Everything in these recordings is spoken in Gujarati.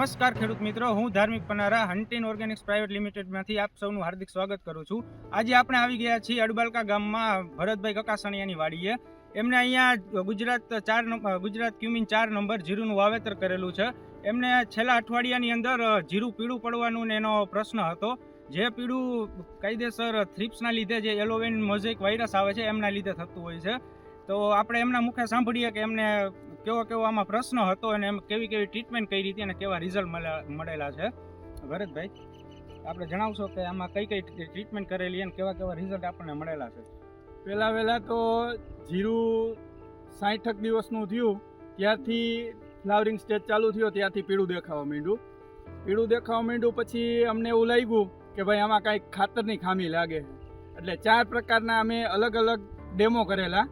નમસ્કાર ખેડૂત મિત્રો, હું ધાર્મિક પનારા હન્ટીન ઓર્ગેનિક્સ પ્રાઇવેટ લિમિટેડમાંથી આપ સૌનું હાર્દિક સ્વાગત કરું છું। આજે આપણે આવી ગયા છીએ અડબાલકા ગામમાં ભરતભાઈ કકાસણિયાની વાડીએ। એમને અહીંયા ગુજરાત ક્યુમિન 4 નંબર જીરુંનું વાવેતર કરેલું છે। એમને છેલ્લા અઠવાડિયાની અંદર જીરું પીળું પડવાનું એનો પ્રશ્ન હતો, જે પીળું કાયદેસર થ્રિપ્સના લીધે જે યલોવેન મોઝેક વાયરસ આવે છે એમના લીધે થતું હોય છે। તો આપણે એમના મુખે સાંભળીએ કે એમને કેવો આમાં પ્રશ્ન હતો અને એમ કેવી ટ્રીટમેન્ટ કરી હતી અને કેવા રિઝલ્ટ મળેલા છે। ભરતભાઈ, આપણે જણાવશો કે આમાં કઈ ટ્રીટમેન્ટ કરેલી અને કેવા રિઝલ્ટ આપણને મળેલા છે? પહેલાં તો જીરું 60 દિવસનું થયું ત્યારથી ફ્લાવરિંગ સ્ટેજ ચાલુ થયો, ત્યારથી પીળું દેખાવા માંડ્યું। પછી અમને એવું લાગ્યું કે ભાઈ આમાં કાંઈક ખાતરની ખામી લાગે, એટલે 4 પ્રકારના અમે અલગ અલગ ડેમો કરેલા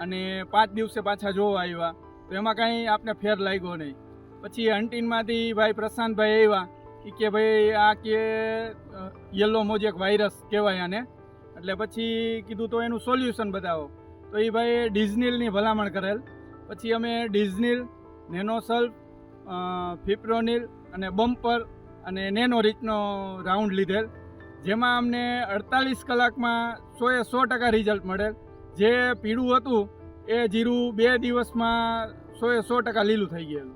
અને 5 દિવસે પાછા જોવા આવ્યા તો એમાં કાંઈ આપને ફેર લાગ્યો નહીં। પછી હન્ટીનમાંથી ભાઈ પ્રશાંતભાઈ આવ્યા કે ભાઈ આ કે યલો મોઝેક વાયરસ કહેવાય આને, એટલે પછી કીધું તો એનું સોલ્યુશન બતાવો। તો એ ભાઈ ડિઝનીલની ભલામણ કરેલ। પછી અમે ડિઝનીલ, નેનોસલ્ફ, ફિપ્રોનિલ અને બમ્પર અને નેનો રીચનો રાઉન્ડ લીધેલ, જેમાં અમને 48 કલાકમાં 100% રિઝલ્ટ મળેલ। જે પીળું હતું એ જીરું 2 દિવસમાં 100% લીલું થઈ ગયેલું।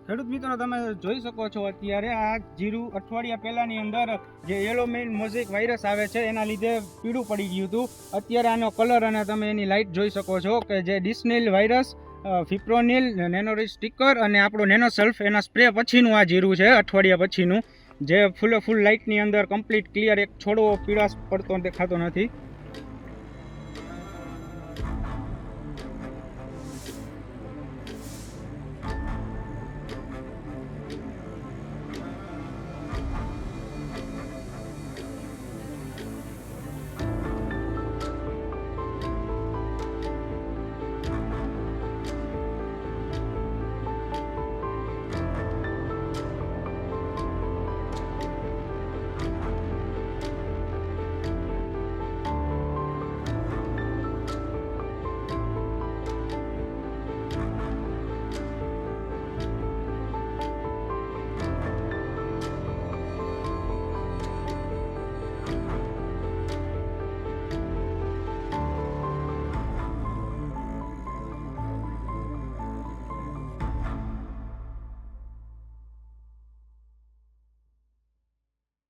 ખેડૂત મિત્રો, તમે જોઈ શકો છો અત્યારે આ જીરું અઠવાડિયા પહેલાની અંદર જે યલોવેન મોઝેક વાયરસ આવે છે એના લીધે પીળું પડી ગયું હતું। અત્યારે આનો કલર અને તમે એની લાઇટ જોઈ શકો છો કે જે ડિસ્નિલ વાયરસ, ફિપ્રોનિલ, નેનોરીચ સ્ટીકર અને આપણો નેનોસલ્ફ એના સ્પ્રે પછીનું આ જીરું છે, અઠવાડિયા પછીનું, જે ફૂલ લાઇટની અંદર કમ્પ્લીટ ક્લિયર, એક છોડવો પીળાશ પડતો દેખાતો નથી।